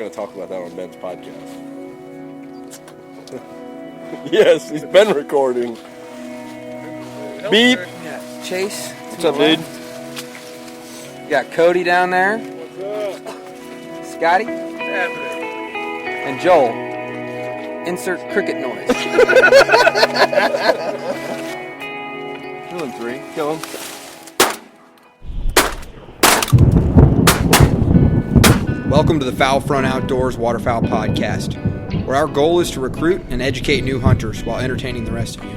going to talk about that on Ben's podcast. Yes, he's been recording. Beep. Yeah, Chase. What's up, dude? You got Cody down there. What's up? Scotty. And Joel. Insert cricket noise. 2 and 3. Kill him. Welcome to the Foul Front Outdoors Waterfowl Podcast, where our goal is to recruit and educate new hunters while entertaining the rest of you.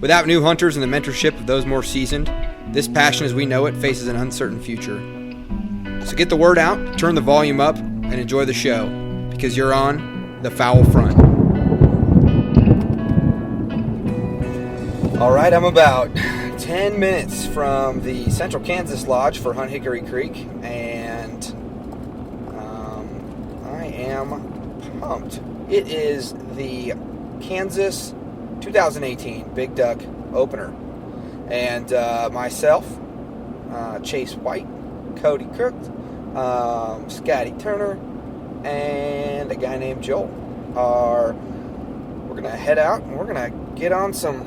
Without new hunters and the mentorship of those more seasoned, this passion as we know it faces an uncertain future. So get the word out, turn the volume up, and enjoy the show, because you're on the Foul Front. All right, I'm about 10 minutes from the Central Kansas Lodge for Hunt Hickory Creek, and I am pumped. It is the Kansas 2018 Big Duck Opener, and myself, Chase White, Cody Crook, Scotty Turner, and a guy named Joel we're gonna head out and we're gonna get on some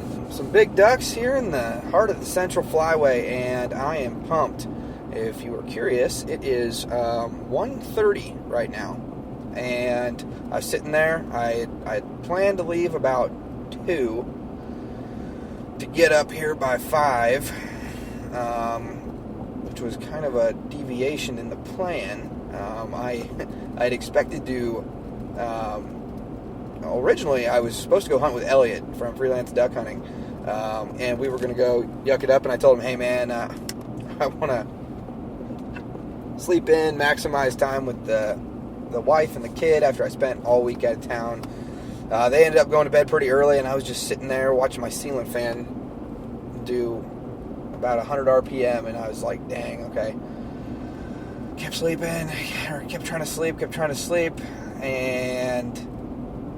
big ducks here in the heart of the Central Flyway, and I am pumped. If you were curious, it is 1:30 right now, and I was sitting there. I planned to leave about 2 to get up here by 5, which was kind of a deviation in the plan. I'd expected to originally I was supposed to go hunt with Elliot from Freelance Duck Hunting, and we were going to go yuck it up, and I told him, hey man, I want to sleep in, maximize time with the wife and the kid after I spent all week out of town. They ended up going to bed pretty early, and I was just sitting there watching my ceiling fan do about 100 RPM, and I was like, dang, okay. Kept sleeping, or kept trying to sleep, and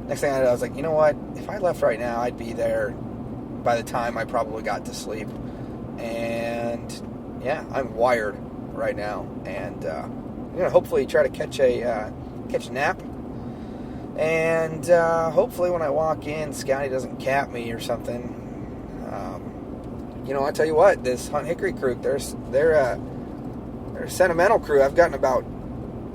next thing I know, I was like, you know what? If I left right now, I'd be there by the time I probably got to sleep. And yeah, I'm wired right now, and I'm gonna hopefully try to catch a nap. And hopefully when I walk in, Scotty doesn't cap me or something. I tell you what, this Hunt Hickory crew, they're a sentimental crew. I've gotten about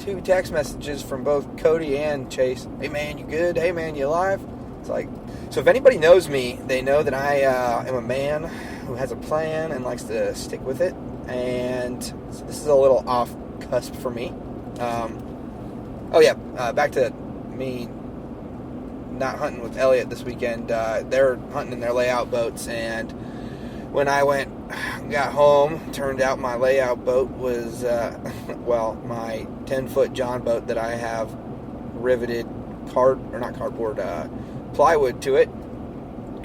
2 text messages from both Cody and Chase. Hey man, you good? Hey man, you alive? It's like, so if anybody knows me, they know that I am a man who has a plan and likes to stick with it. And so this is a little off cusp for me. Back to me not hunting with Elliot this weekend. They're hunting in their layout boats, and when I got home, turned out my layout boat was, my 10-foot John boat that I have riveted plywood to it,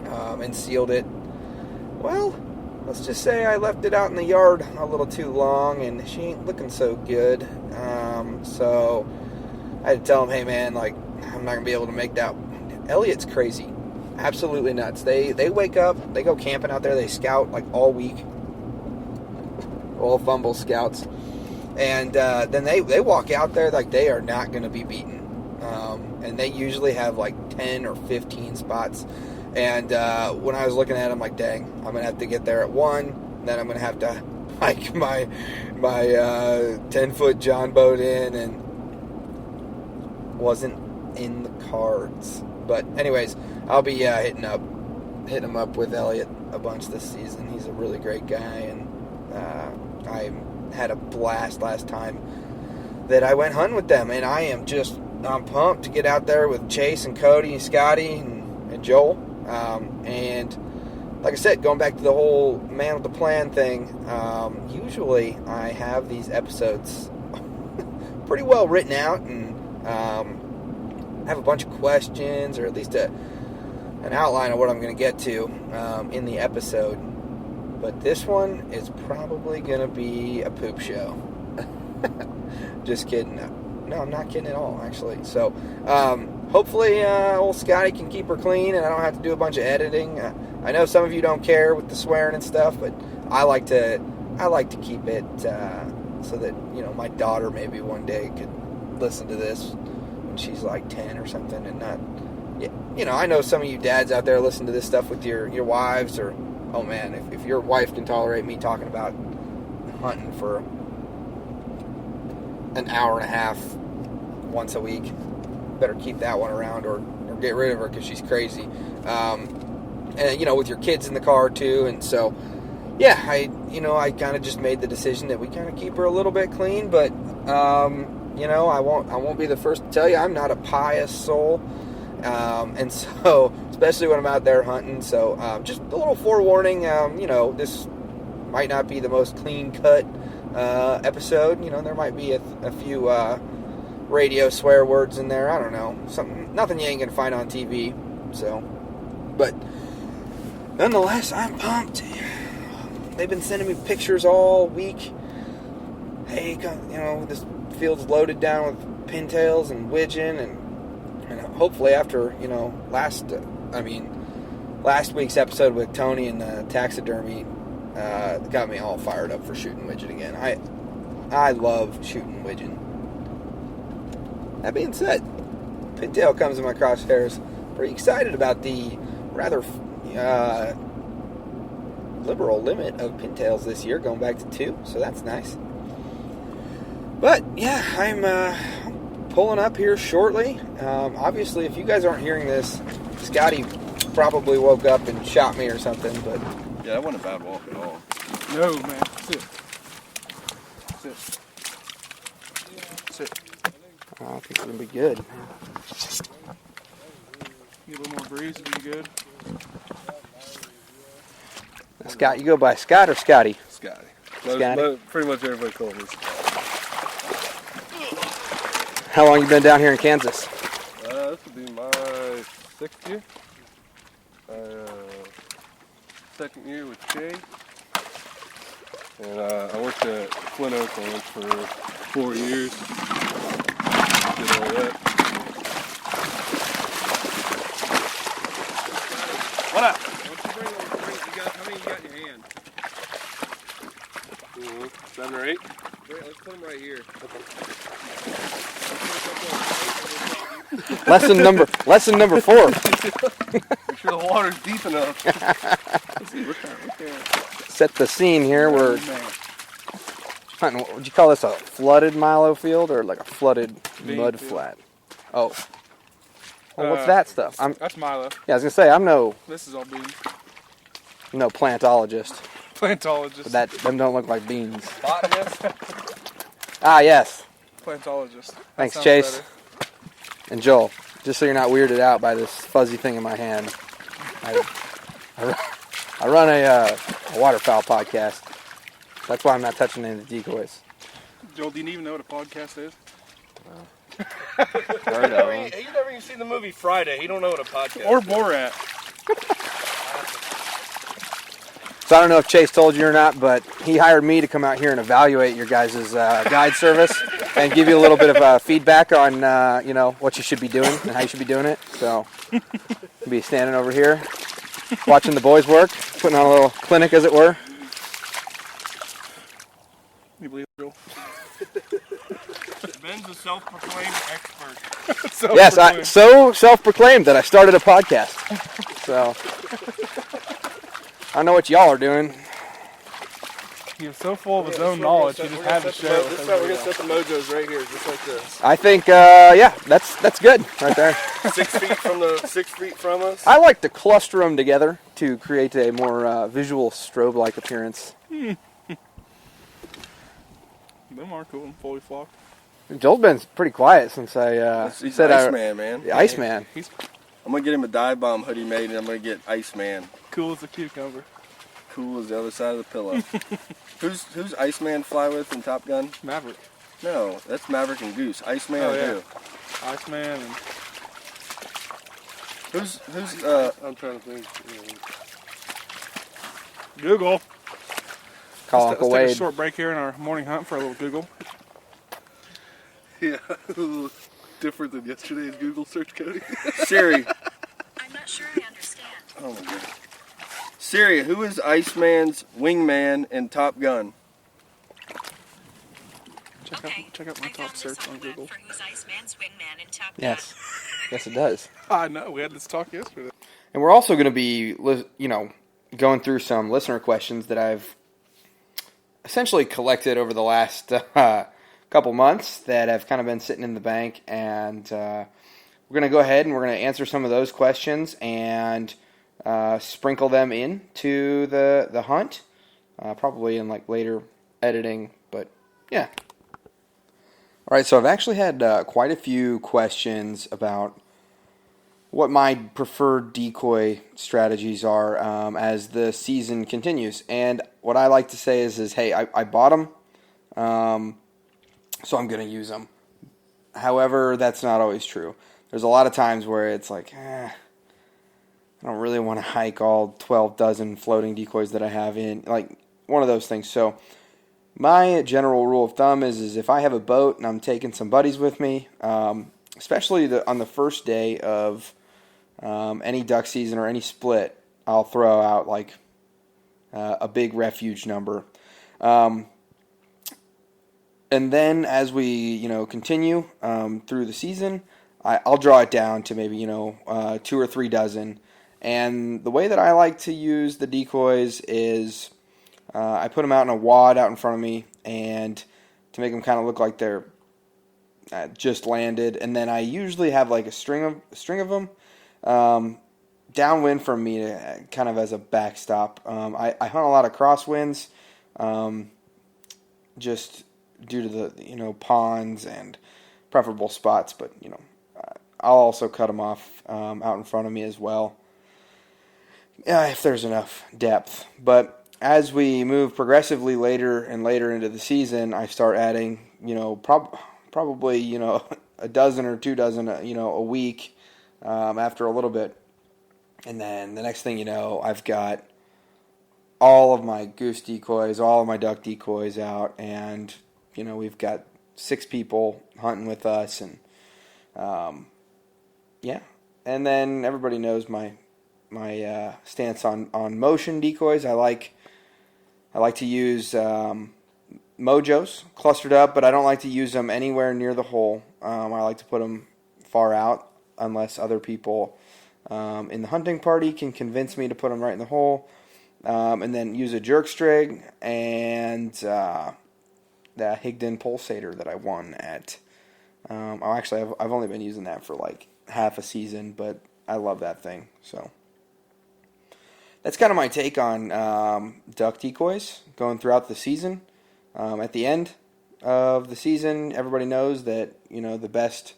and sealed it. Well, let's just say I left it out in the yard a little too long, and she ain't looking so good. So I had to tell him, hey man, like, I'm not going to be able to make that. Elliot's crazy. Absolutely nuts. They wake up, they go camping out there, they scout like all week. All Fumble scouts. And then they walk out there like they are not going to be beaten. And they usually have like 10 or 15 spots. And when I was looking at them, like, dang, I'm going to have to get there at 1. Then I'm going to have to hike my 10-foot John boat in, and wasn't in the cards. But anyways, I'll be hitting him up with Elliot a bunch this season. He's a really great guy, and I had a blast last time that I went hunting with them, and I'm pumped to get out there with Chase and Cody and Scotty and Joel. And like I said, going back to the whole man with the plan thing, usually I have these episodes pretty well written out, and have a bunch of questions, or at least an outline of what I'm going to get to in the episode. But this one is probably going to be a poop show. Just kidding. No, I'm not kidding at all, actually. So, hopefully, old Scotty can keep her clean, and I don't have to do a bunch of editing. I know some of you don't care with the swearing and stuff, but I like to keep it so that my daughter maybe one day could listen to this and she's like 10 or something, and not, you know, I know some of you dads out there listen to this stuff with your wives, or, oh man, if your wife can tolerate me talking about hunting for an hour and a half once a week, better keep that one around, or get rid of her, because she's crazy. And, you know, with your kids in the car too, and so, yeah, I kind of just made the decision that we kind of keep her a little bit clean, but, you know, I won't be the first to tell you, I'm not a pious soul, and so, especially when I'm out there hunting, so, just a little forewarning, you know, this might not be the most clean-cut, episode, you know, there might be a few, radio swear words in there, I don't know, nothing you ain't gonna find on TV, so, but, nonetheless, I'm pumped. They've been sending me pictures all week. Hey, you know, this field's loaded down with pintails and widgeon, and hopefully after, you know, last week's episode with Tony and the taxidermy got me all fired up for shooting widgeon again. I love shooting widgeon. That being said, pintail comes in my crosshairs. Pretty excited about the rather liberal limit of pintails this year, going back to 2, so that's nice. But yeah, I'm pulling up here shortly. Obviously, if you guys aren't hearing this, Scotty probably woke up and shot me or something, but Yeah, that wasn't a bad walk at all. No, man. Sit. I think it'll be good. Get a little more breeze, it'll be good. Scott, you go by Scott or Scotty? Scotty. Scotty? Pretty much everybody calls me. How long you been down here in Kansas? This will be my 6th year. Second year with Shay. And I worked at Flint Oak Ranch for 4 years. Did all that. What up? How many you got in your hand? 7 or 8. Let's put them right here. Lesson number 4. Make sure the water's deep enough. Let's see, look at Set the scene here. We're hunting. What would you call this? A flooded milo field or like a flooded Bean mud field. flat? Oh. Well, what's that stuff? That's Milo. Yeah, I was gonna say I'm no This is all beans. plantologist. Plantologist. But them don't look like beans. Botanist. Ah, yes. Plantologist. That Thanks, sounds Chase. better. And Joel, just so you're not weirded out by this fuzzy thing in my hand, I run a waterfowl podcast. That's why I'm not touching any of the decoys. Joel, do you even know what a podcast is? He's never even seen the movie Friday. He don't know what a podcast Or is. Borat. So I don't know if Chase told you or not, but he hired me to come out here and evaluate your guys' guide service and give you a little bit of feedback on, what you should be doing and how you should be doing it. So I'll be standing over here, watching the boys work, putting on a little clinic, as it were. You believe it, Joel? Ben's a self-proclaimed expert. Yes, so self-proclaimed that I started a podcast. So I don't know what y'all are doing. He was so full of his own knowledge, he just had to share it with This time we're everybody going to else. set the mojos right here, just like this. I think, that's good right there. 6 feet from us. I like to cluster them together to create a more visual strobe-like appearance. Them are cool and fully flocked. Joel's been pretty quiet since I He's said Iceman, man. The Iceman. He's I'm going to get him a dive bomb hoodie made, and I'm going to get Iceman. cool as a cucumber. Cool as the other side of the pillow. Who's Iceman fly with in Top Gun? Maverick. No, that's Maverick and Goose. Iceman Oh, is yeah. who? Iceman and Who's I'm trying to think. Google. Call Let's Uncle take a Wade. short break here in our morning hunt for a little Google. Yeah, a little different than yesterday's Google search, Cody. Siri. I'm not sure I understand. Oh my god. Siri, who is Iceman's wingman in Top Gun? Okay. Check out my I top found search this on on the web Google. for who's Iceman, Swingman, and Top Yes. Yes, it does. I know. We had this talk yesterday. And we're also going to be, going through some listener questions that I've essentially collected over the last couple months that have kind of been sitting in the bank. And we're going to go ahead and we're going to answer some of those questions and sprinkle them into the hunt, probably in like later editing. But yeah. All right, so I've actually had quite a few questions about what my preferred decoy strategies are as the season continues. And what I like to say is hey, I bought them, so I'm going to use them. However, that's not always true. There's a lot of times where it's like, I don't really want to hike all 12 dozen floating decoys that I have in, like one of those things. So my general rule of thumb is if I have a boat and I'm taking some buddies with me, especially on the first day of any duck season or any split, I'll throw out like a big refuge number. And then as we, continue through the season, I'll draw it down to maybe, 2 or 3 dozen. And the way that I like to use the decoys is I put them out in a wad out in front of me and to make them kind of look like they're just landed. And then I usually have like a string of them downwind from me kind of as a backstop. I hunt a lot of crosswinds just due to the ponds and preferable spots, but I'll also cut them off out in front of me as well if there's enough depth. But as we move progressively later and later into the season, I start adding probably a dozen or 2 dozen a week after a little bit. And then the next thing you know, I've got all of my goose decoys, all of my duck decoys out, and we've got 6 people hunting with us, and yeah. And then everybody knows my stance on motion decoys. I like to use mojos clustered up, but I don't like to use them anywhere near the hole. I like to put them far out unless other people in the hunting party can convince me to put them right in the hole. And then use a jerk string and the Higdon pulsator that I won at. I've only been using that for like half a season, but I love that thing. So that's kind of my take on duck decoys going throughout the season. At the end of the season, everybody knows that the best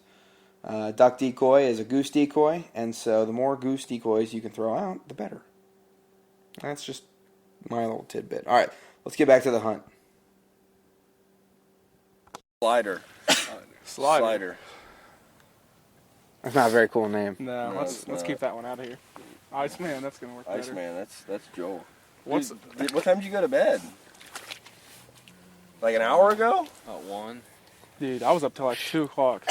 duck decoy is a goose decoy, and so the more goose decoys you can throw out, the better. That's just my little tidbit. All right, let's get back to the hunt. Slider. That's not a very cool name. No, let's keep that one out of here. Iceman, that's gonna work better. Iceman, that's Joel. What's What time did you go to bed? Like an hour ago? About 1. Dude, I was up till like 2 o'clock.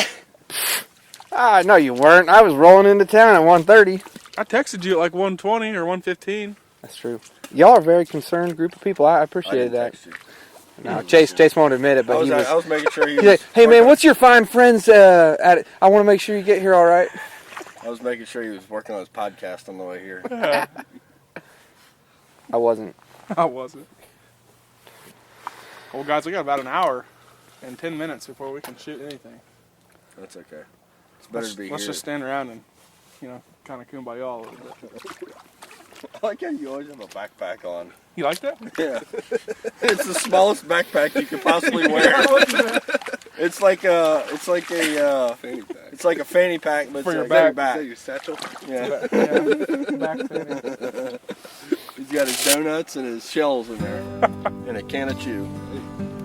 No, you weren't. I was rolling into town at 1:30. I texted you at like 1:20 or 1:15. That's true. Y'all are a very concerned group of people. I appreciate that. Text you. No, Chase won't admit it, but I was making sure he he's like, was. hey man, what's your fine friends at it? I want to make sure you get here all right. I was making sure he was working on his podcast on the way here. I wasn't. I wasn't. Well, guys, we got about an hour and 10 minutes before we can shoot anything. That's okay. It's better to be Let's here. just stand around and, kind of kumbaya a little bit. I like how you always have a backpack on. You like that? Yeah. It's the smallest backpack you could possibly wear. It's like a fanny pack. It's like a fanny pack, but For it's your like back. Is that your satchel? Yeah. Back fanny. He's got his donuts and his shells in there, and a can of chew.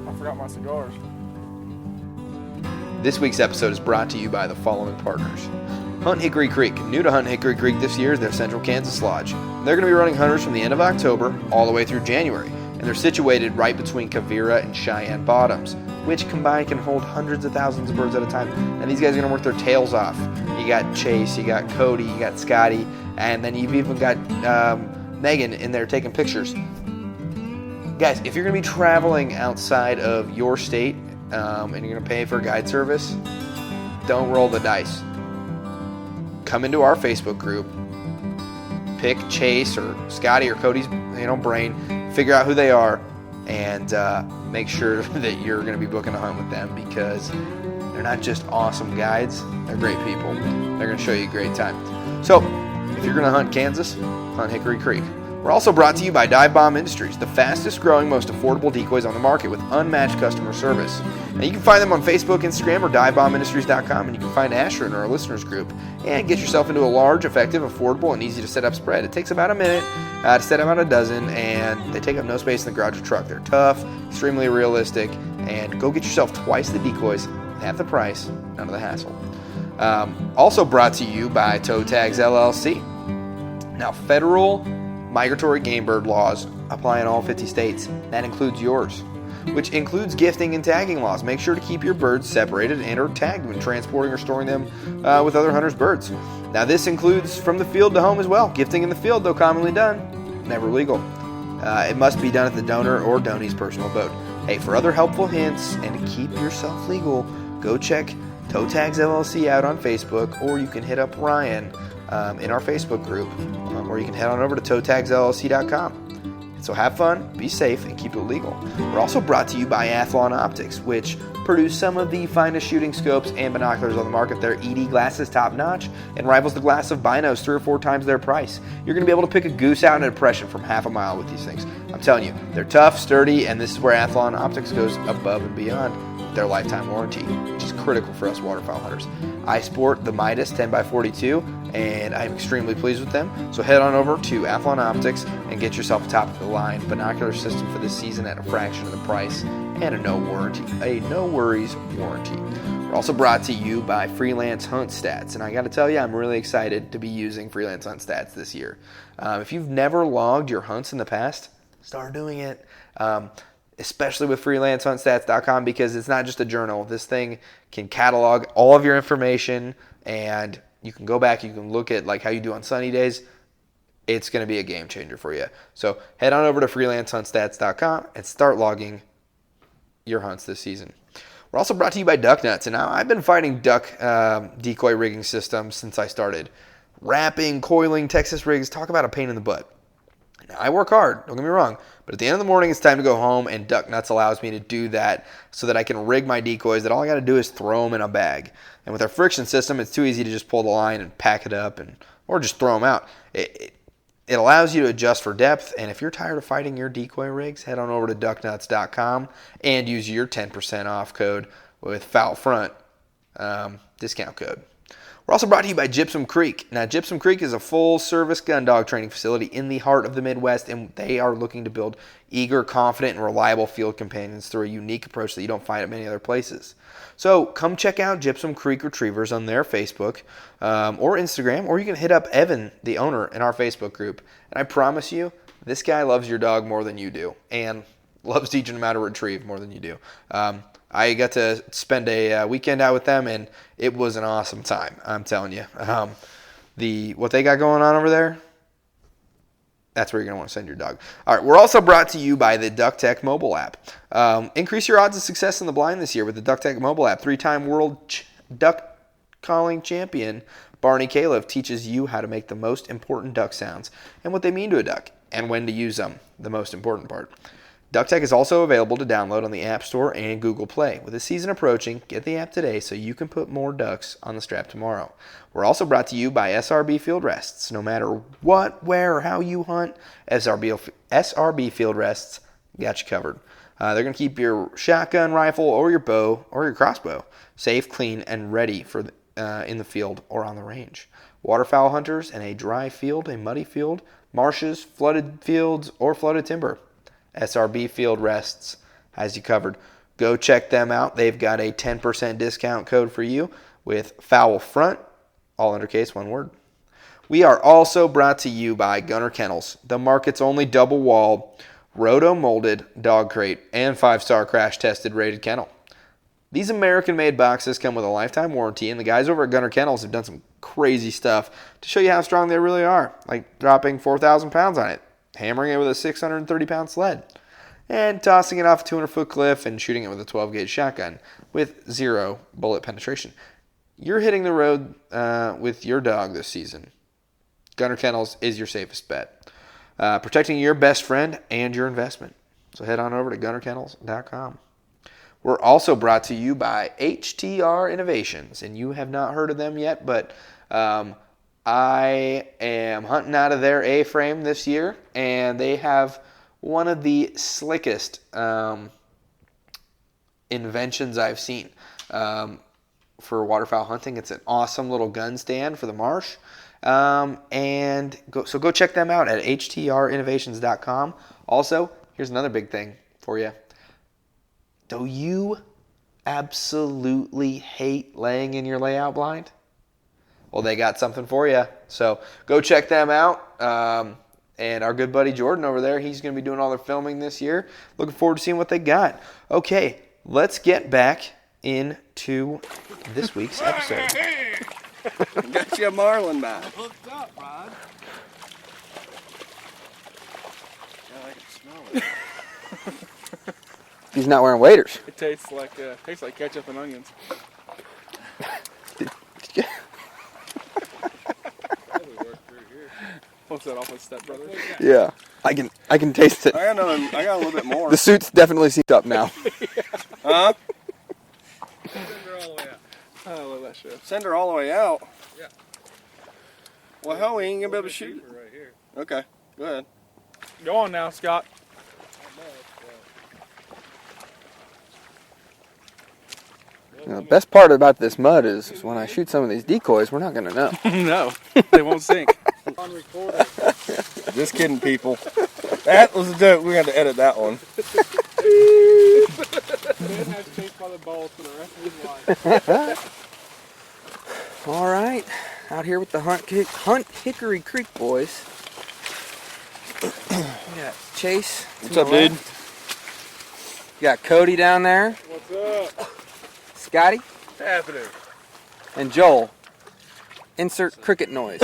I forgot my cigars. This week's episode is brought to you by the following partners. Hunt Hickory Creek. New to Hunt Hickory Creek this year is their Central Kansas Lodge. They're going to be running hunters from the end of October all the way through January, and they're situated right between Quivira and Cheyenne Bottoms, which combined can hold hundreds of thousands of birds at a time. And these guys are going to work their tails off. You got Chase, you got Cody, you got Scotty, and then you've even got Megan in there taking pictures. Guys, if you're going to be traveling outside of your state and you're going to pay for a guide service, don't roll the dice. Come into our Facebook group, pick Chase or Scotty or Cody's brain, figure out who they are, and make sure that you're going to be booking a hunt with them, because they're not just awesome guides, they're great people. They're going to show you a great time. So, if you're going to hunt Kansas, hunt Hickory Creek. We're also brought to you by Dive Bomb Industries, the fastest growing, most affordable decoys on the market with unmatched customer service. Now you can find them on Facebook, Instagram, or divebombindustries.com, and you can find Asher in our listeners group and get yourself into a large, effective, affordable, and easy to set up spread. It takes about a minute to set about a dozen, and they take up no space in the garage or truck. They're tough, extremely realistic, and go get yourself twice the decoys, half the price, none of the hassle. Also brought to you by Tags LLC. Now, federal migratory game bird laws apply in all 50 states. That includes yours, which includes gifting and tagging laws. Make sure to keep your birds separated and or tagged when transporting or storing them with other hunters' birds. Now, this includes from the field to home as well. Gifting in the field, though commonly done, never legal. It must be done at the donor or donee's personal abode. Hey, for other helpful hints and to keep yourself legal, go check Toe Tags LLC out on Facebook, or you can hit up Ryan in our Facebook group, or you can head on over to toetagsllc.com. So have fun, be safe, and keep it legal. We're also brought to you by Athlon Optics, which produce some of the finest shooting scopes and binoculars on the market. Their ED glass is top notch and rivals the glass of binos 3 or 4 times their price. You're going to be able to pick a goose out in a depression from half a mile with these things. I'm telling you, they're tough, sturdy, and this is where Athlon Optics goes above and beyond their lifetime warranty, which is critical for us waterfowl hunters. I sport the Midas 10x42, and I'm extremely pleased with them. So head on over to Athlon Optics and get yourself a top-of-the-line binocular system for this season at a fraction of the price and a no worries warranty. We're also brought to you by Freelance Hunt Stats, and I got to tell you, I'm really excited to be using Freelance Hunt Stats this year. If you've never logged your hunts in the past, start doing it. Especially with freelancehuntstats.com, because it's not just a journal. This thing can catalog all of your information, and you can go back, you can look at like how you do on sunny days. It's going to be a game changer for you. So head on over to freelancehuntstats.com and start logging your hunts this season. We're also brought to you by Duck Nuts, and now I've been fighting duck decoy rigging systems since I started. Wrapping, coiling, Texas rigs, talk about a pain in the butt. Now, I work hard, don't get me wrong, but at the end of the morning, it's time to go home, and Duck Nuts allows me to do that so that I can rig my decoys that all I got to do is throw them in a bag. And with our friction system, it's too easy to just pull the line and pack it up or just throw them out. It allows you to adjust for depth, and if you're tired of fighting your decoy rigs, head on over to ducknuts.com and use your 10% off code with Foul Front discount code. We're also brought to you by Gypsum Creek. Now, Gypsum Creek is a full-service gun dog training facility in the heart of the Midwest, and they are looking to build eager, confident, and reliable field companions through a unique approach that you don't find at many other places. So come check out Gypsum Creek Retrievers on their Facebook or Instagram, or you can hit up Evan, the owner, in our Facebook group. And I promise you, this guy loves your dog more than you do, and loves teaching him how to retrieve more than you do. I got to spend a weekend out with them, and it was an awesome time, I'm telling you. What they got going on over there, that's where you're going to want to send your dog. All right, we're also brought to you by the DuckTech mobile app. Increase your odds of success in the blind this year with the DuckTech mobile app. 3-time world duck calling champion Barney Califf teaches you how to make the most important duck sounds and what they mean to a duck and when to use them, the most important part. DuckTech is also available to download on the App Store and Google Play. With the season approaching, get the app today so you can put more ducks on the strap tomorrow. We're also brought to you by SRB Field Rests. No matter what, where, or how you hunt, SRB Field Rests got you covered. They're going to keep your shotgun, rifle, or your bow, or your crossbow safe, clean, and ready for in the field or on the range. Waterfowl hunters in a dry field, a muddy field, marshes, flooded fields, or flooded timber. SRB Field Rests has you covered. Go check them out. They've got a 10% discount code for you with Foul Front, all undercase, one word. We are also brought to you by Gunner Kennels, the market's only double-wall, roto-molded dog crate and 5-star crash-tested rated kennel. These American-made boxes come with a lifetime warranty, and the guys over at Gunner Kennels have done some crazy stuff to show you how strong they really are, like dropping 4,000 pounds on it, hammering it with a 630-pound sled. and tossing it off a 200-foot cliff and shooting it with a 12-gauge shotgun with 0 bullet penetration. You're hitting the road with your dog this season. Gunner Kennels is your safest bet. Protecting your best friend and your investment. So head on over to gunnerkennels.com. We're also brought to you by HTR Innovations, and you have not heard of them yet, but I am hunting out of their A-frame this year, and they have one of the slickest inventions I've seen for waterfowl hunting. It's an awesome little gun stand for the marsh, and go check them out at htrinnovations.com. Also, here's another big thing for you. Do you absolutely hate laying in your layout blind? Well, they got something for you. So go check them out. And our good buddy Jordan over there, he's going to be doing all their filming this year. Looking forward to seeing what they got. Okay, let's get back into this week's episode. Got you a marlin back. Hooked up, Rod. Yeah, I can smell it. He's not wearing waders. It tastes like ketchup and onions. What's that off with Step Brothers? Yeah, I can taste it. I got a little bit more. The suit's definitely seeped up now. Huh? Send her all the way out. I love that show. Send her all the way out. Yeah. Well, hell, we ain't gonna be able to shoot. Right here. Okay, go ahead. Go on now, Scott. The best part about this mud is when I shoot some of these decoys, we're not going to know. No, they won't sink. On recording. Just kidding, people. That was a joke. We're going to edit that one. Ben has chased by the balls for the rest of his life. All right, out here with the Hunt Hickory Creek boys. We got Chase. What's up, dude? You got Cody down there, What's up? Scotty, What's happening? and Joel. Insert cricket noise.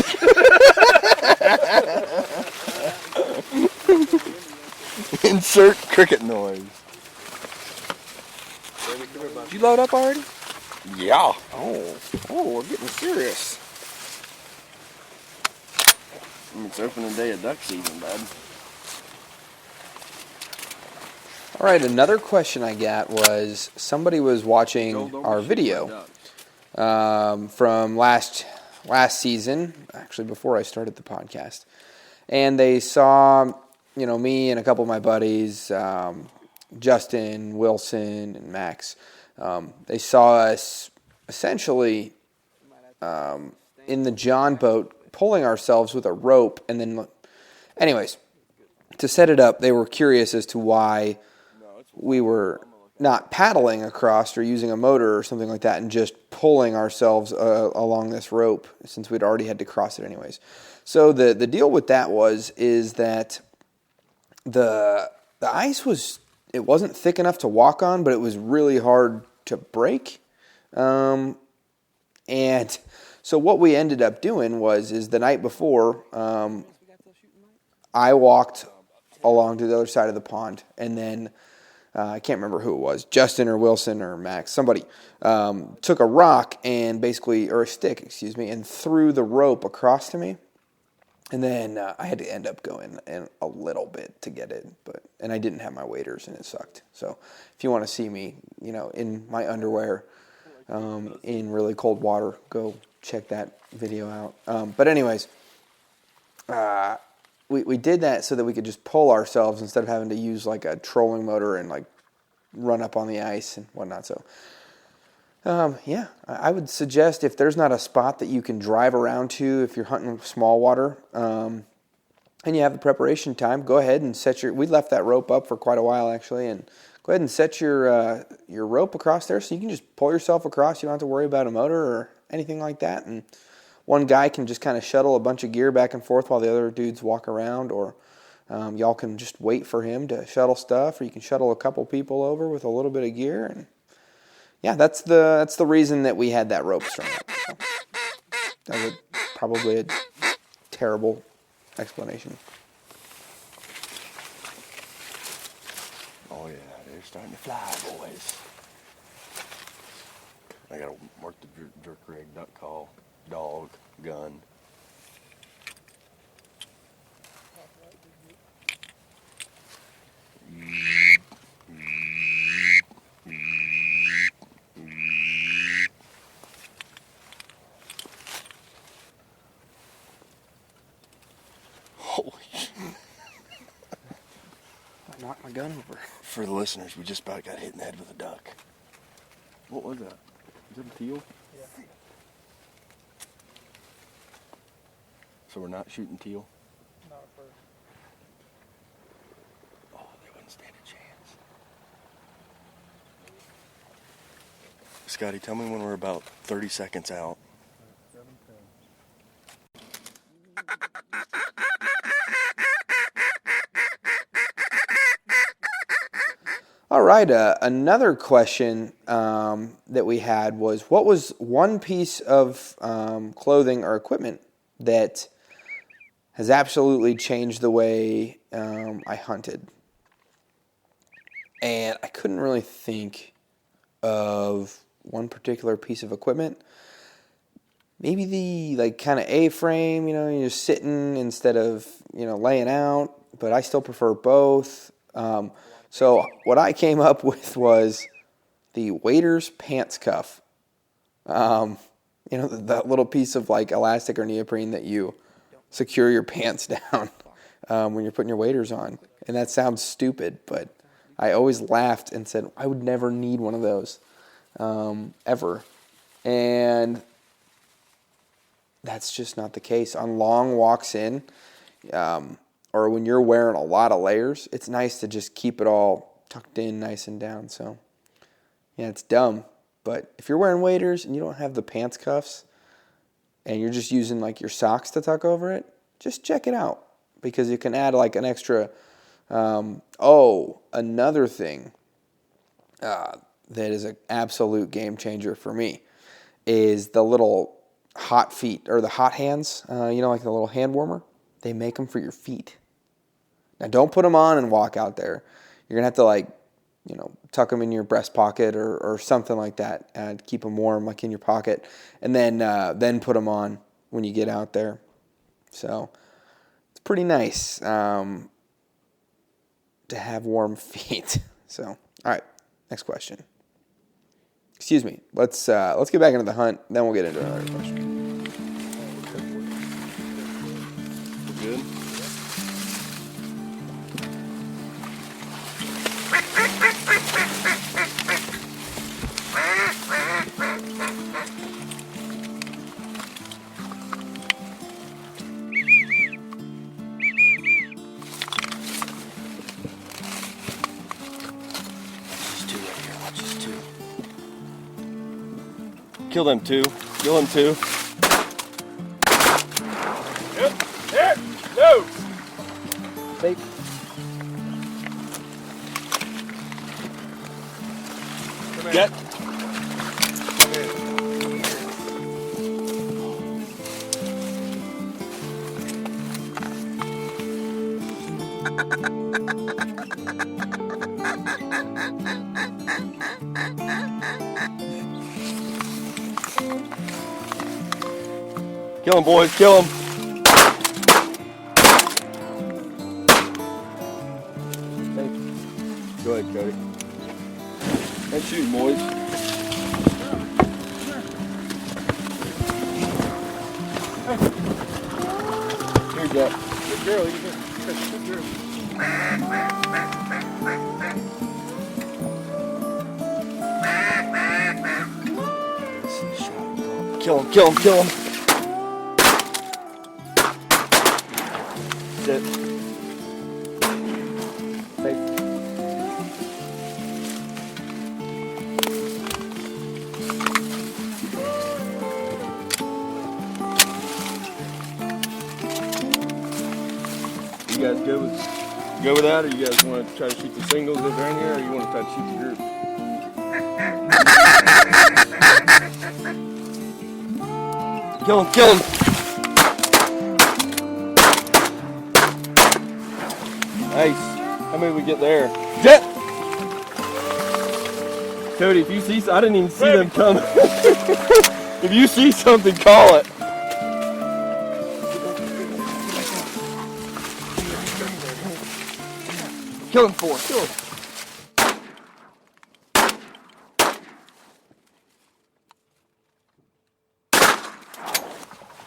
Insert cricket noise. Did you load up already? Yeah. Oh, we're getting serious. It's opening day of duck season, bud. All right, another question I got was somebody was watching our video from last season, actually before I started the podcast, and they saw, me and a couple of my buddies, Justin, Wilson, and Max. They saw us essentially in the John boat pulling ourselves with a rope, and then, anyways, to set it up, they were curious as to why we were not paddling across or using a motor or something like that and just pulling ourselves along this rope since we'd already had to cross it anyways. So the deal with that is that the ice wasn't thick enough to walk on, but it was really hard to break. And so what we ended up doing is the night before, I walked along to the other side of the pond, and then I can't remember who it was, Justin or Wilson or Max, somebody took a rock and or a stick, and threw the rope across to me. And then I had to end up going in a little bit to get it, and I didn't have my waders, and it sucked. So if you want to see me, in my underwear in really cold water, go check that video out. But anyways, we did that so that we could just pull ourselves instead of having to use like a trolling motor and like run up on the ice and whatnot. So, I would suggest if there's not a spot that you can drive around to if you're hunting small water and you have the preparation time, go ahead and we left that rope up for quite a while actually, and go ahead and set your rope across there so you can just pull yourself across. You don't have to worry about a motor or anything like that, and one guy can just kind of shuttle a bunch of gear back and forth while the other dudes walk around, or y'all can just wait for him to shuttle stuff, or you can shuttle a couple people over with a little bit of gear. And yeah, that's the reason that we had that rope strung up. So that was probably a terrible explanation. Oh yeah, they're starting to fly, boys. I gotta mark the jerk rig, duck call, dog, gun. Holy shit. I knocked my gun over. For the listeners, we just about got hit in the head with a duck. What was that? Is it a teal? Yeah. So we're not shooting teal? Not first. Oh, they wouldn't stand a chance. Scotty, tell me when we're about 30 seconds out. 7:10. All right, another question that we had was, what was one piece of clothing or equipment that has absolutely changed the way I hunted? And I couldn't really think of one particular piece of equipment. Maybe the kind of A-frame, you're just sitting instead of, laying out, but I still prefer both. So what I came up with was the waiter's pants cuff. That little piece of like elastic or neoprene that you secure your pants down when you're putting your waders on. And that sounds stupid, but I always laughed and said I would never need one of those ever. And that's just not the case. On long walks in, or when you're wearing a lot of layers, it's nice to just keep it all tucked in nice and down. So, yeah, it's dumb. But if you're wearing waders and you don't have the pants cuffs and you're just using like your socks to tuck over it, just check it out because you can add like an extra. Another thing that is an absolute game changer for me is the little hot feet or the hot hands, like the little hand warmer. They make them for your feet. Now, don't put them on and walk out there. You're going to have to, tuck them in your breast pocket or something like that and keep them warm, like in your pocket. And then put them on when you get out there. So, it's pretty nice to have warm feet. So, all right, next question. Excuse me. Let's get back into the hunt, then we'll get into another question. Good? Kill them two. Kill them two. Yep. There. No. Take. Get. Kill him, boys. Kill him. Go ahead, Cody. Let's shoot, boys. Here you go. Good girl. You can good girl. Kill him, kill him, kill him. Sit. Safe. You guys go with that, or you guys want to try to shoot the singles that are in here, or you want to try to shoot the group? Kill him, kill him! Nice. How many we get there? Jet! Cody, if you see, I didn't even see them coming. If you see something, call it. Kill him 4. Kill him.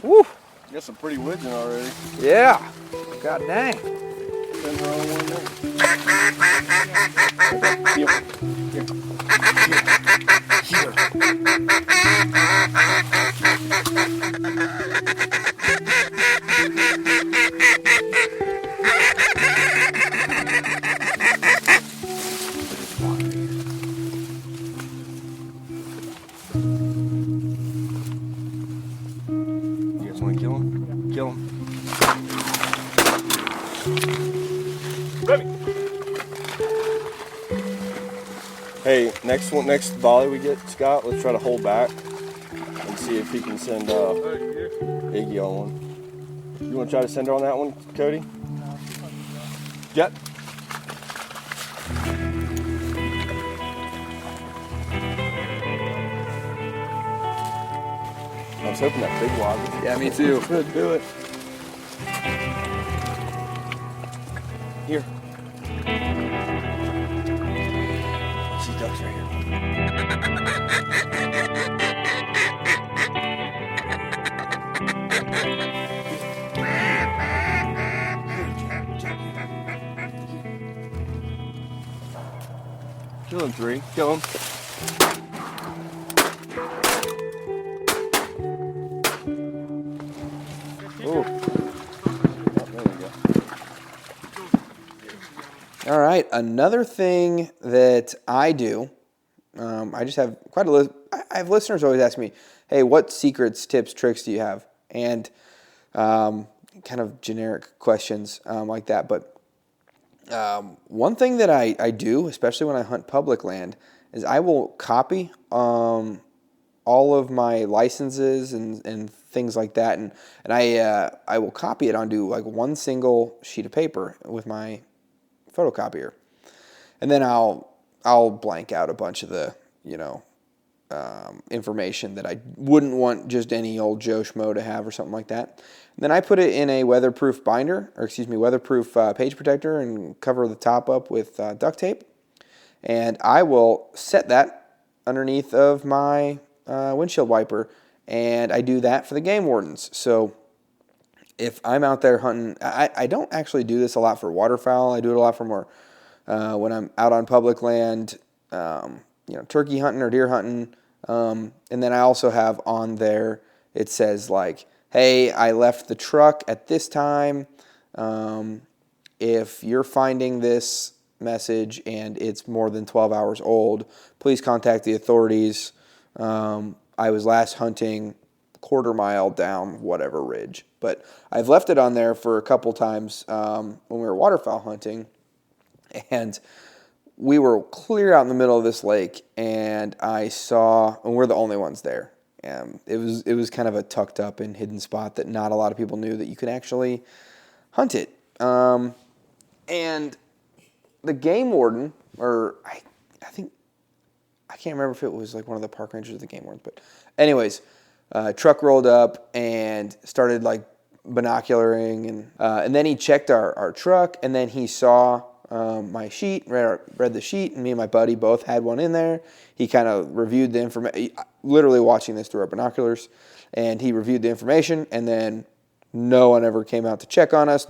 Woo! Got some pretty woods in already. Yeah. God dang. You guys want to kill him? Kill him. Hey, next volley we get, Scott, let's try to hold back and see if he can send Iggy on one. You want to try to send her on that one, Cody? Jet? I was hoping that big wad. Yeah, me too. Gonna do it. Here. See ducks right here. Kill him 3. Kill him. Oh. There we go. All right, another thing that I do, I just have quite a list. I have listeners always ask me, hey, what secrets, tips, tricks do you have? And kind of generic questions like that. But one thing that I do, especially when I hunt public land, is I will copy all of my licenses and things like that. And I will copy it onto like one single sheet of paper with my photocopier, and then I'll blank out a bunch of the information that I wouldn't want just any old Joe Schmo to have or something like that. And then I put it in a weatherproof binder, weatherproof page protector, and cover the top up with duct tape. And I will set that underneath of my windshield wiper, and I do that for the game wardens. So if I'm out there hunting, I don't actually do this a lot for waterfowl. I do it a lot for more when I'm out on public land, turkey hunting or deer hunting. And then I also have on there, it says like, hey, I left the truck at this time. If you're finding this message and it's more than 12 hours old, please contact the authorities. I was last hunting quarter mile down whatever ridge. But I've left it on there for a couple times when we were waterfowl hunting, and we were clear out in the middle of this lake, and and we're the only ones there. It was kind of a tucked up and hidden spot that not a lot of people knew that you could actually hunt it. And the game warden, or I can't remember if it was like one of the park rangers or the game wardens, but anyways, truck rolled up and started like binocularing, and then he checked our truck, and then he saw my sheet, read the sheet, and me and my buddy both had one in there. He kind of reviewed the information, literally watching this through our binoculars, and he reviewed the information, and then no one ever came out to check on us.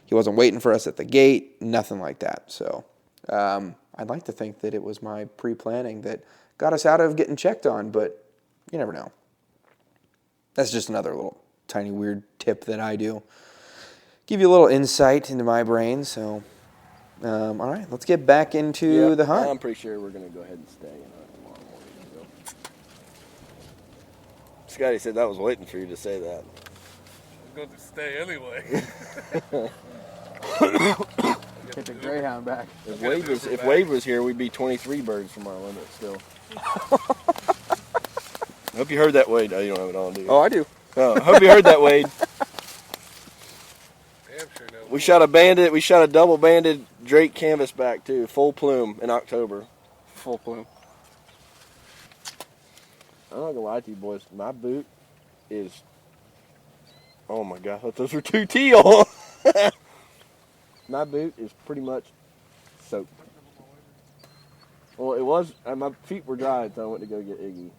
He wasn't waiting for us at the gate, nothing like that. So I'd like to think that it was my pre-planning that got us out of getting checked on, but you never know. That's just another little tiny weird tip that I do. Give you a little insight into my brain. So, all right, let's get back into the hunt. I'm pretty sure we're going to go ahead and stay tomorrow morning. So. Scotty said that was waiting for you to say that. I'm going to stay anyway. Get the Greyhound back. If Wade was here, we'd be 23 birds from our limit still. I hope you heard that, Wade. Oh, you don't have it on, do you? Oh, I do. Oh, I hope you heard that, Wade. Damn sure no. We shot a double banded Drake canvasback too, full plume in October. Full plume. I'm not gonna lie to you boys. My boot is. Oh my god! I thought those were two teal. My boot is pretty much soaked. Well, it was. My feet were dry, so I went to go get Iggy.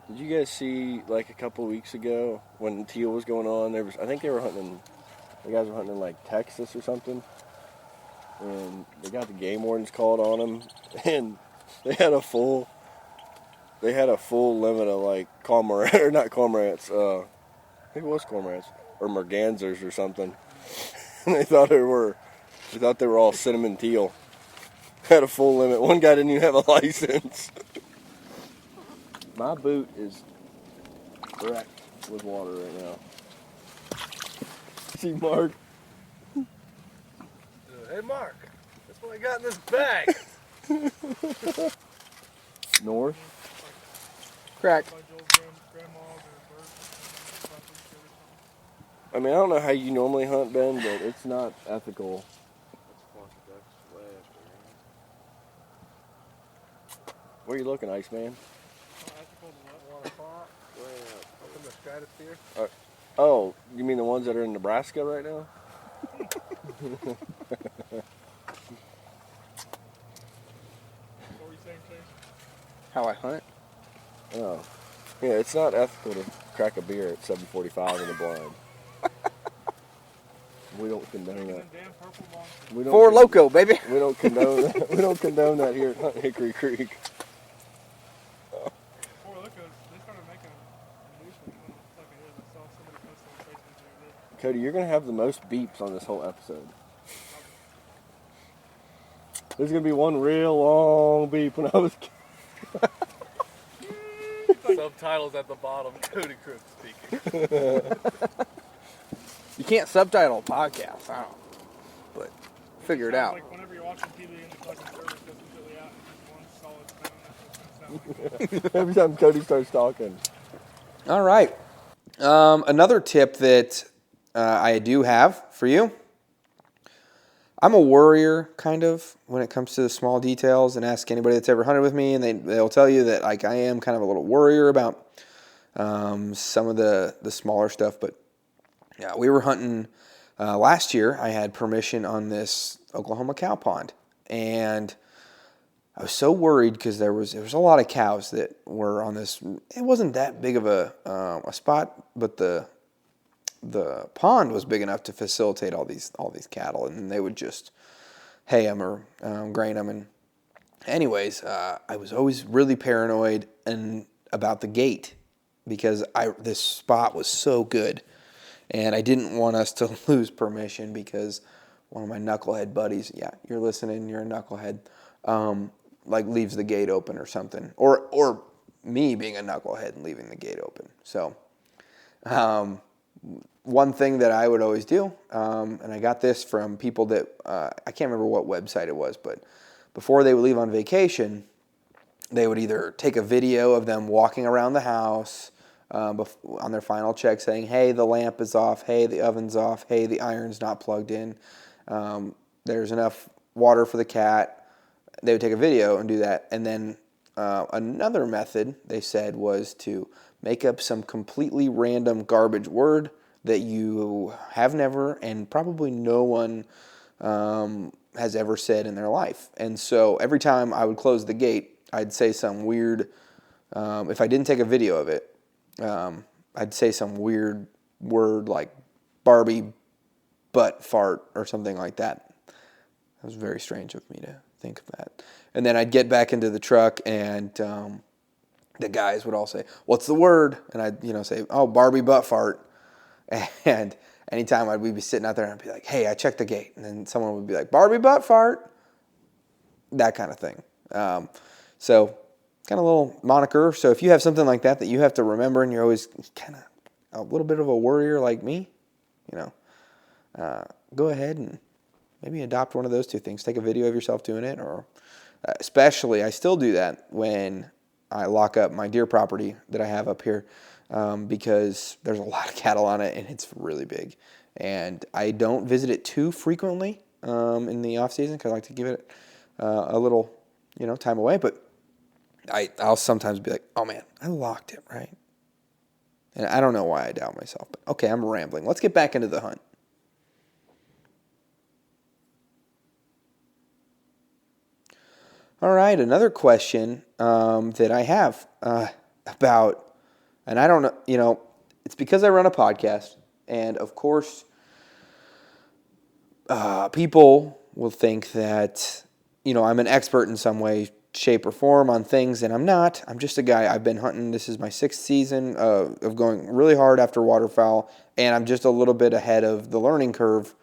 Did you guys see like a couple of weeks ago when teal was going on? There was. I think they were hunting. The guys were hunting in like Texas or something, and they got the game wardens called on them, and they had a full. They had a full limit of like cormorant or not cormorants. I think it was cormorants or mergansers or something. And they thought they were all cinnamon teal. Had a full limit. One guy didn't even have a license. My boot is wrecked with water right now. See Mark? Hey, Mark. That's what I got in this bag. North. Crack. I mean, I don't know how you normally hunt, Ben, but it's not ethical. Where are you looking, Iceman? Up in the stratosphere. Oh, you mean the ones that are in Nebraska right now? What were you saying, Chase? How I hunt? Oh. Yeah, it's not ethical to crack a beer at 7:45 in the blind. We don't condone that. Damn purple bombs. We don't Four Loco, baby. We don't condone that. We don't condone that here at Hickory Creek. Four Locos, they started making a news one. I don't know what the fuck it is. I saw somebody post on Facebook the other day. Cody, you're gonna have the most beeps on this whole episode. There's gonna be one real long beep when I was. Subtitles at the bottom. Cody Crook speaking. You can't subtitle a podcast. I don't know. But figure it out. Like whenever you're watching TV and the fucking service goes completely out, it's just one solid sound. That's what it's gonna sound like. Every time Cody starts talking. All right. Another tip that I do have for you. I'm a worrier, kind of, when it comes to the small details, and ask anybody that's ever hunted with me, and they'll tell you that like I am kind of a little worrier about some of the smaller stuff. But yeah, we were hunting last year. I had permission on this Oklahoma cow pond, and I was so worried because there was a lot of cows that were on this. It wasn't that big of a spot, but the pond was big enough to facilitate all these cattle, and they would just hay them or grain them. And anyways, I was always really paranoid about the gate because this spot was so good, and I didn't want us to lose permission because one of my knucklehead buddies, yeah, you're listening, you're a knucklehead, like leaves the gate open or something, or me being a knucklehead and leaving the gate open. So. One thing that I would always do, and I got this from people that, I can't remember what website it was, but before they would leave on vacation, they would either take a video of them walking around the house on their final check saying, hey, the lamp is off, hey, the oven's off, hey, the iron's not plugged in, there's enough water for the cat. They would take a video and do that. And then another method, they said, was to make up some completely random garbage word that you have never and probably no one has ever said in their life. And so every time I would close the gate, I'd say some weird, if I didn't take a video of it, I'd say some weird word like Barbie butt fart or something like that. That was very strange of me to think of that. And then I'd get back into the truck and the guys would all say, what's the word? And I'd say, oh, Barbie butt fart. And anytime we'd be sitting out there and I'd be like, hey, I checked the gate. And then someone would be like, Barbie butt fart. That kind of thing. So kind of a little moniker. So if you have something like that you have to remember and you're always kind of a little bit of a worrier like me, go ahead and maybe adopt one of those two things. Take a video of yourself doing it, or especially I still do that when I lock up my deer property that I have up here. Because there's a lot of cattle on it and it's really big. And I don't visit it too frequently in the off season because I like to give it a little, time away. But I'll sometimes be like, oh man, I locked it, right? And I don't know why I doubt myself, but okay, I'm rambling. Let's get back into the hunt. All right, another question that I have about, and I don't know, it's because I run a podcast, and of course, people will think that, I'm an expert in some way, shape, or form on things, and I'm not. I'm just a guy. I've been hunting. This is my 6th season of going really hard after waterfowl, and I'm just a little bit ahead of the learning curve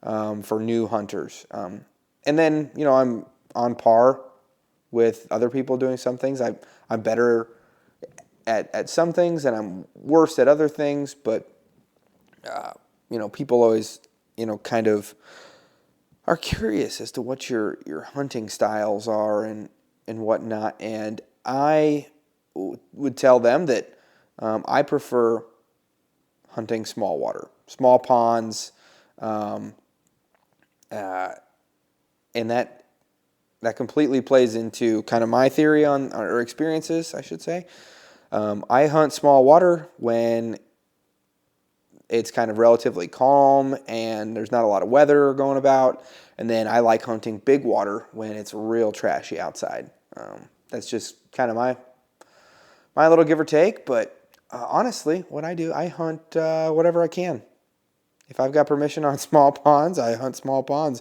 for new hunters. And then, I'm on par with other people doing some things. I'm better at some things, and I'm worse at other things, but, people always, kind of are curious as to what your hunting styles are and whatnot. And I would tell them that I prefer hunting small water, small ponds, and that completely plays into kind of my theory on, or experiences, I should say. I hunt small water when it's kind of relatively calm and there's not a lot of weather going about. And then I like hunting big water when it's real trashy outside. That's just kind of my little give or take. But honestly, what I do, I hunt whatever I can. If I've got permission on small ponds, I hunt small ponds.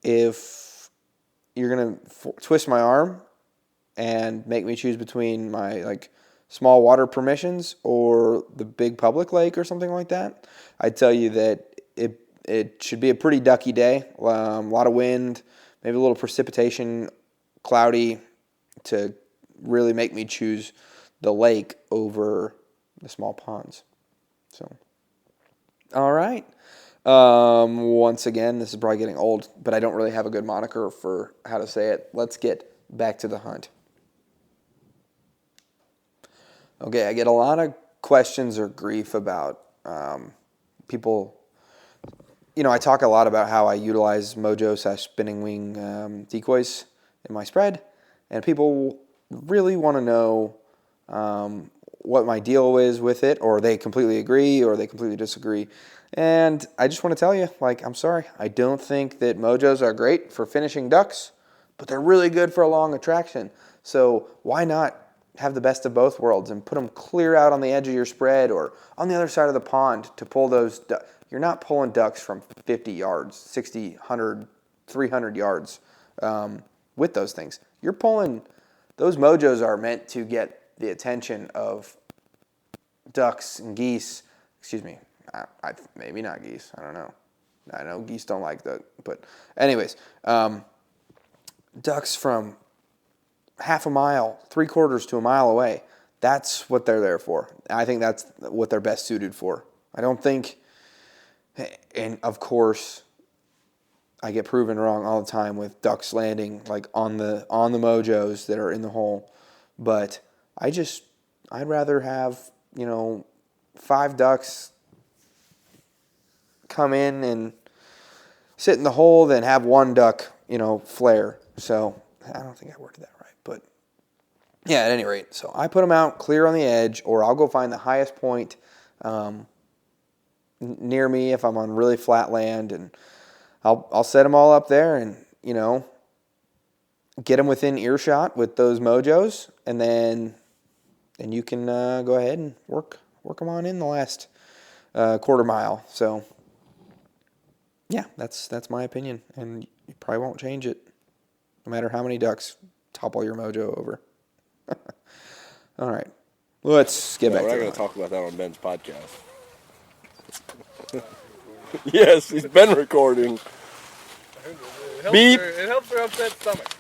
If you're going to twist my arm and make me choose between my small water permissions or the big public lake or something like that, I'd tell you that it should be a pretty ducky day. A lot of wind, maybe a little precipitation, cloudy, to really make me choose the lake over the small ponds. So, all right. Once again, this is probably getting old, but I don't really have a good moniker for how to say it. Let's get back to the hunt. Okay, I get a lot of questions or grief about people. I talk a lot about how I utilize Mojo/spinning wing decoys in my spread, and people really want to know what my deal is with it, or they completely agree, or they completely disagree. And I just want to tell you, I'm sorry, I don't think that Mojos are great for finishing ducks, but they're really good for a long attraction. So why not have the best of both worlds and put them clear out on the edge of your spread or on the other side of the pond to pull those ducks. You're not pulling ducks from 50 yards, 60, 100, 300 yards with those things. You're pulling, those Mojos are meant to get the attention of ducks and geese. Excuse me, maybe not geese, I don't know. I know geese don't like that, but anyways, ducks from half a mile, 3/4 to a mile away. That's what they're there for. I think that's what they're best suited for. I don't think, and of course, I get proven wrong all the time with ducks landing on the Mojos that are in the hole. But I'd rather have 5 ducks come in and sit in the hole than have 1 duck flare. So I don't think I worded that right. But yeah, at any rate, so I put them out clear on the edge, or I'll go find the highest point near me if I'm on really flat land, and I'll set them all up there and get them within earshot with those Mojos, and then you can go ahead and work them on in the last quarter mile. So yeah, that's my opinion, and you probably won't change it, no matter how many ducks topple your Mojo over. All right, let's get back to it. We're not going to talk about that on Ben's podcast. Yes, he's been recording. Beep. It helps her upset stomach.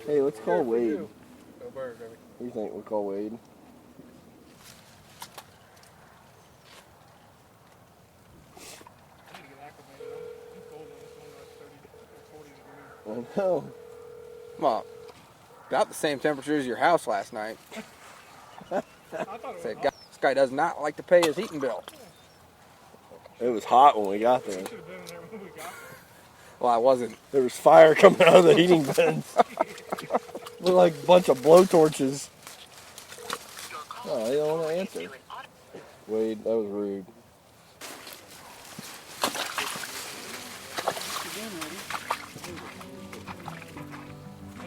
Hey, let's call Wade. Go bird, baby. What do you think? We'll call Wade. I need to get acclimated. I'm cold when it's only 30 or 40 degrees. I know. Well, about the same temperature as your house last night. I thought it was hot. This guy does not like to pay his heating bill. It was hot when we got there. We should have been in there when we got there. Well, I wasn't. There was fire coming out of the heating vents. Looked like a bunch of blowtorches. Oh, they don't want to answer. Wade, that was rude.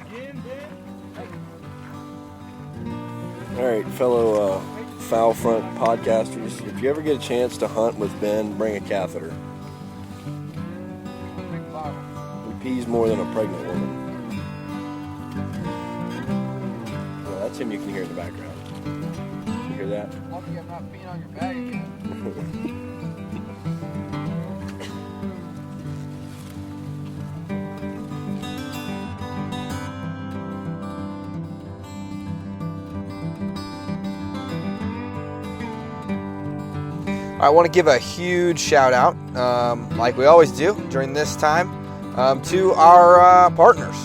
Again, Ben? All right, fellow foul front podcasters, if you ever get a chance to hunt with Ben, bring a catheter. He pees more than a pregnant woman. Well, that's him you can hear in the background. You hear that? Lucky I'm not peeing on your bag again. I want to give a huge shout out, like we always do during this time, to our partners.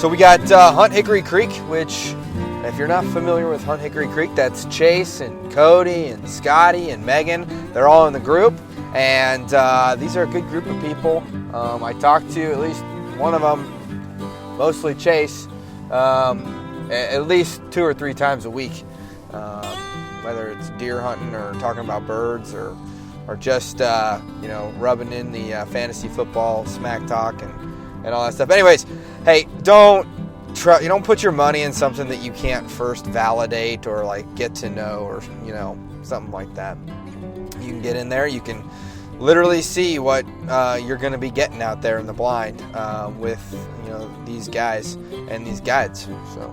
So we got Hunt Hickory Creek, which, if you're not familiar with Hunt Hickory Creek, that's Chase and Cody and Scotty and Megan. They're all in the group, and these are a good group of people. I talked to at least one of them, mostly Chase, at least 2 or 3 times a week. Whether it's deer hunting or talking about birds or just, rubbing in the fantasy football smack talk and all that stuff. Anyways, hey, don't put your money in something that you can't first validate or like get to know or, something like that. You can get in there. You can literally see what you're going to be getting out there in the blind with, these guys and these guides. So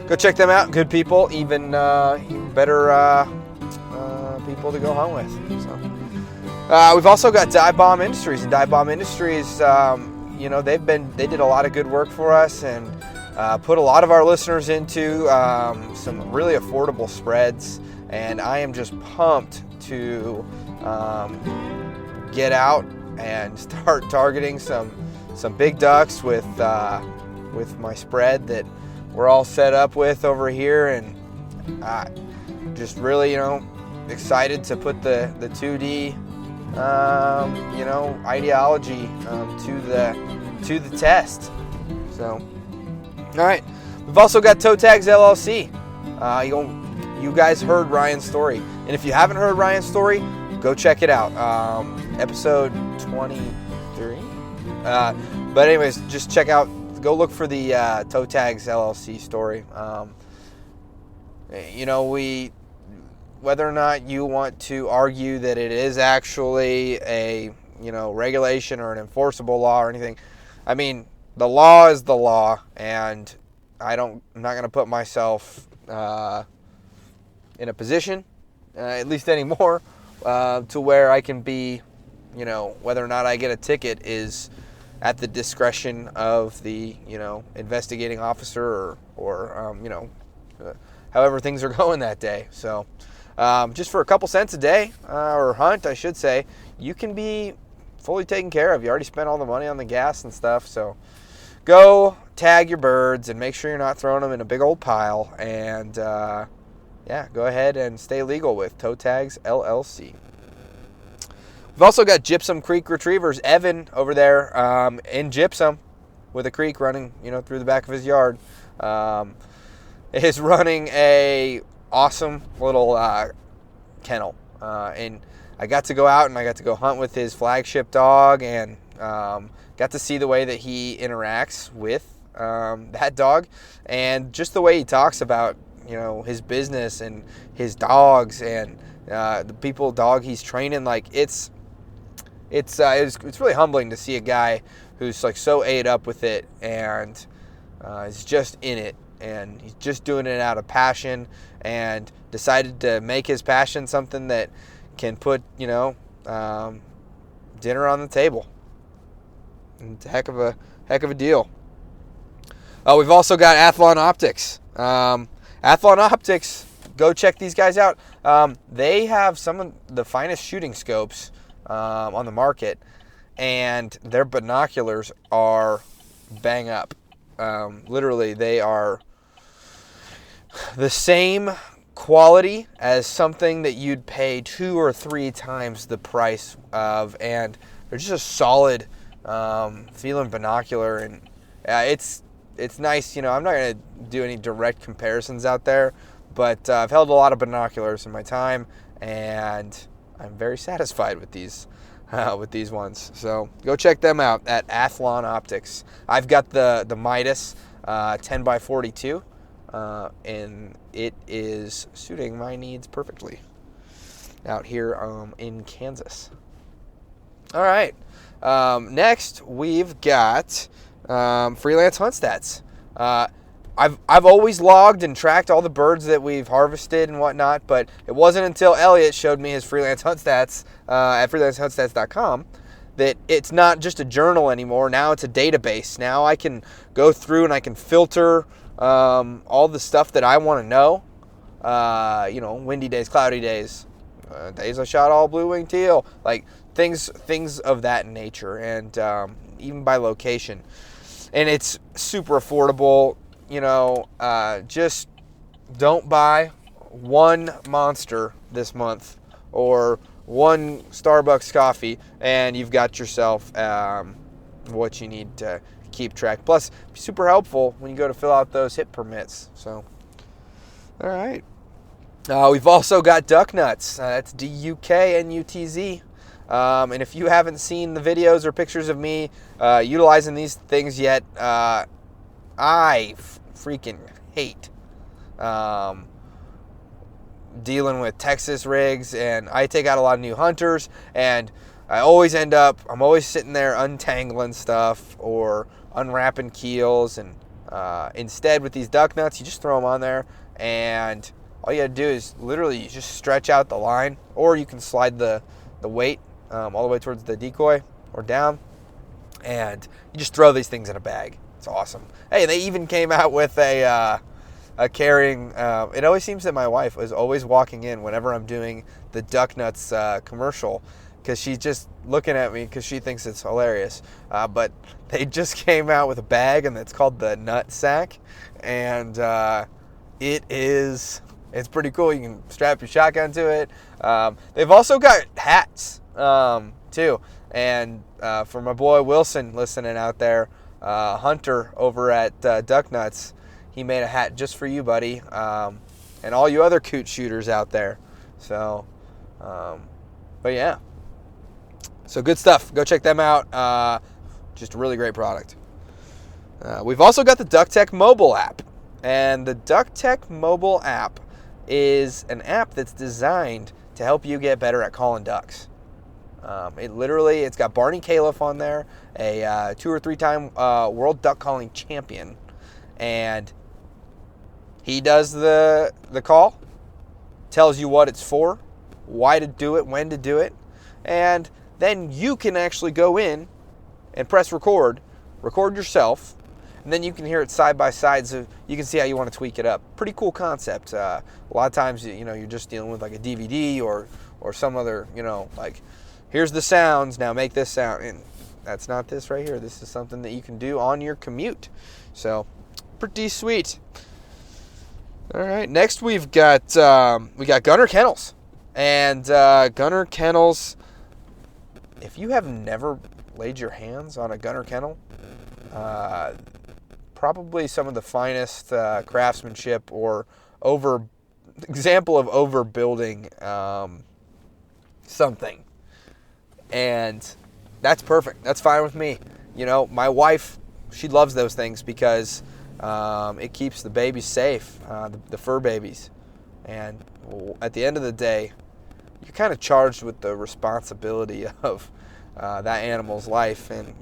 go check them out. Good people, even better people to go hunt with. So we've also got Dive Bomb Industries, and Dive Bomb Industries, they did a lot of good work for us and put a lot of our listeners into some really affordable spreads. And I am just pumped to get out and start targeting some big ducks with my spread that we're all set up with over here, and just really, excited to put the 2D, ideology to the test. So, all right, we've also got Tags LLC. You guys heard Ryan's story, and if you haven't heard Ryan's story, go check it out. Episode 23. But anyways, just check out. Go look for the Tags LLC story. Whether or not you want to argue that it is actually a regulation or an enforceable law or anything, I mean, the law is the law, and I'm not going to put myself in a position, at least anymore, to where I can be, whether or not I get a ticket is at the discretion of the, investigating officer or however things are going that day. So just for a couple cents a day, or hunt, I should say, you can be fully taken care of. You already spent all the money on the gas and stuff. So go tag your birds and make sure you're not throwing them in a big old pile. And go ahead and stay legal with Tags LLC. We've also got Gypsum Creek Retrievers. Evan over there in Gypsum with a creek running, through the back of his yard, is running a awesome little kennel. And I got to go out and I got to go hunt with his flagship dog, and got to see the way that he interacts with that dog, and just the way he talks about his business and his dogs and the dog he's training. Like it's really humbling to see a guy who's like so ate up with it and is just in it, and he's just doing it out of passion, and decided to make his passion something that can put dinner on the table. It's a heck of a deal. We've also got Athlon Optics. Athlon Optics, go check these guys out. They have some of the finest shooting scopes on the market, and their binoculars are bang up. Literally, they are the same quality as something that you'd pay 2 or 3 times the price of, and they're just a solid feeling binocular, and it's nice. I'm not going to do any direct comparisons out there, but I've held a lot of binoculars in my time, and I'm very satisfied with these ones. So go check them out at Athlon Optics. I've got the Midas 10x42, and it is suiting my needs perfectly out here in Kansas. All right. Next, we've got Freelance Hunt Stats. I've always logged and tracked all the birds that we've harvested and whatnot, but it wasn't until Elliot showed me his Freelance Hunt Stats at freelancehuntstats.com that it's not just a journal anymore. Now it's a database. Now I can go through and I can filter all the stuff that I want to know. Windy days, cloudy days, days I shot all blue-winged teal, like things of that nature, and even by location. And it's super affordable. Just don't buy one Monster this month or one Starbucks coffee, and you've got yourself what you need to keep track. Plus, super helpful when you go to fill out those HIP permits. So, all right. We've also got duck nuts. That's DUKNUTZ. And if you haven't seen the videos or pictures of me utilizing these things yet, I freaking hate dealing with Texas rigs, and I take out a lot of new hunters, and I'm always sitting there untangling stuff or unwrapping keels, and instead with these duck nuts, you just throw them on there, and all you gotta do is literally you just stretch out the line, or you can slide the weight all the way towards the decoy or down, and you just throw these things in a bag. It's awesome. Hey, they even came out with a carrying. It always seems that my wife is always walking in whenever I'm doing the duck nuts commercial, because she's just looking at me because she thinks it's hilarious. But they just came out with a bag, and it's called the Nut Sack, and it's pretty cool. You can strap your shotgun to it. They've also got hats too, and for my boy Wilson listening out there, Hunter over at Duck Nuts, he made a hat just for you, buddy, and all you other coot shooters out there. So, but yeah, so good stuff. Go check them out. Just a really great product. We've also got the DuckTech mobile app, and the DuckTech mobile app is an app that's designed to help you get better at calling ducks. It's got Barney Califf on there, a 2 or 3 time world duck calling champion, and he does the call, tells you what it's for, why to do it, when to do it, and then you can actually go in and press record yourself, and then you can hear it side by side, so you can see how you want to tweak it up. Pretty cool concept. A lot of times, you're just dealing with like a DVD or some other, like, here's the sounds, now make this sound. And that's not this right here. This is something that you can do on your commute. So, pretty sweet. All right, next we've got Gunner Kennels. And Gunner Kennels, if you have never laid your hands on a Gunner Kennel, probably some of the finest craftsmanship or example of overbuilding something. And that's perfect. That's fine with me. My wife, she loves those things because it keeps the babies safe, the fur babies. And at the end of the day, you're kind of charged with the responsibility of that animal's life. And,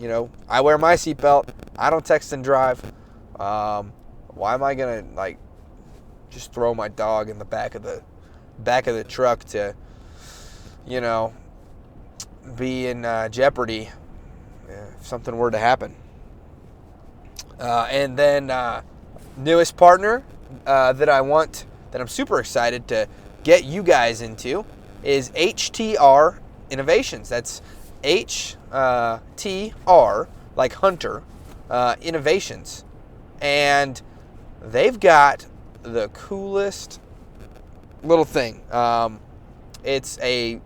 I wear my seatbelt. I don't text and drive. Why am I going to, just throw my dog in the back of the truck to, be in jeopardy if something were to happen? And then newest partner that I'm super excited to get you guys into is HTR Innovations. That's HTR, like Hunter, Innovations. And they've got the coolest little thing. It's a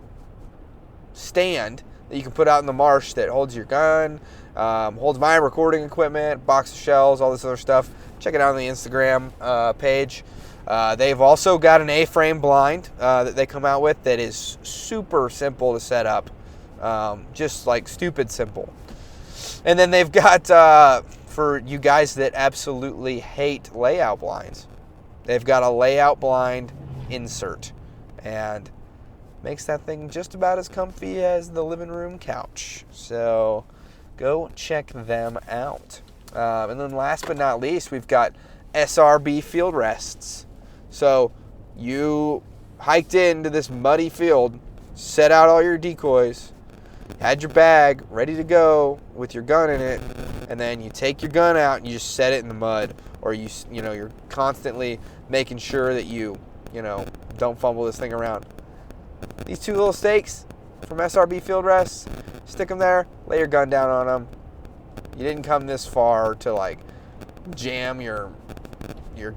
stand that you can put out in the marsh that holds your gun, holds my recording equipment, box of shells, all this other stuff. Check it out on the Instagram page. They've also got an A-frame blind that they come out with that is super simple to set up, just like stupid simple. And then they've got, for you guys that absolutely hate layout blinds, they've got a layout blind insert, and makes that thing just about as comfy as the living room couch. So go check them out. And then last but not least, we've got SRB field rests. So you hiked into this muddy field, set out all your decoys, had your bag ready to go with your gun in it, and then you take your gun out and you just set it in the mud, or you're constantly making sure that you don't fumble this thing around. These 2 little stakes from SRB field rests, stick them there, lay your gun down on them. You didn't come this far to like jam your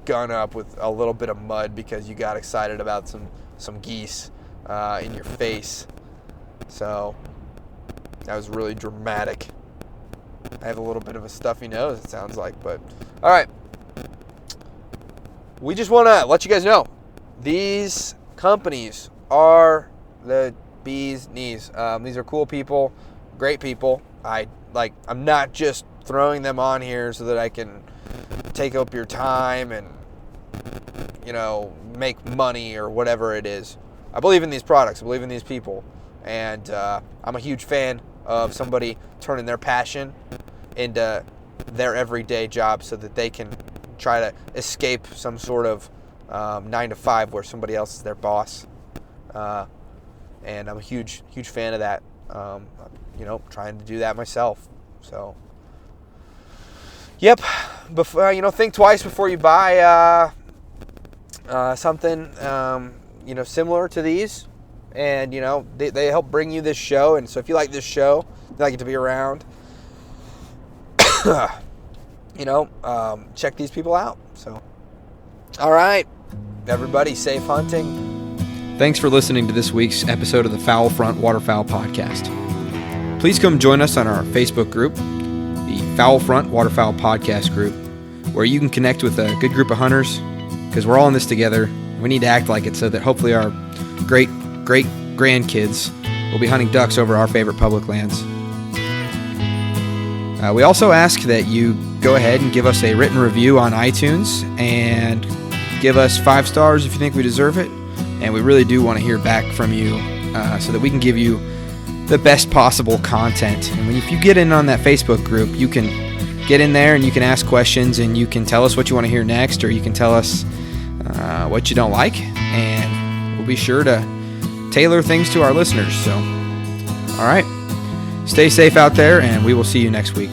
gun up with a little bit of mud because you got excited about some geese in your face. So that was really dramatic. I have a little bit of a stuffy nose, it sounds like, but all right. We just want to let you guys know these companies are the bee's knees. These are cool people, great people. I'm not just throwing them on here so that I can take up your time and make money or whatever it is. I believe in these products. I believe in these people, and I'm a huge fan of somebody turning their passion into their everyday job so that they can try to escape some sort of 9-to-5 where somebody else is their boss. And I'm a huge fan of that. Trying to do that myself. So, yep. Before, think twice before you buy something similar to these. And they help bring you this show. And so if you like this show, you like it to be around, check these people out. So, all right, everybody, safe hunting. Thanks for listening to this week's episode of the Foul Front Waterfowl Podcast. Please come join us on our Facebook group, the Foul Front Waterfowl Podcast group, where you can connect with a good group of hunters, because we're all in this together. We need to act like it so that hopefully our great grandkids will be hunting ducks over our favorite public lands. We also ask that you go ahead and give us a written review on iTunes and give us 5 stars if you think we deserve it. And we really do want to hear back from you so that we can give you the best possible content. And if you get in on that Facebook group, you can get in there and you can ask questions and you can tell us what you want to hear next, or you can tell us what you don't like, and we'll be sure to tailor things to our listeners. So, all right, stay safe out there, and we will see you next week.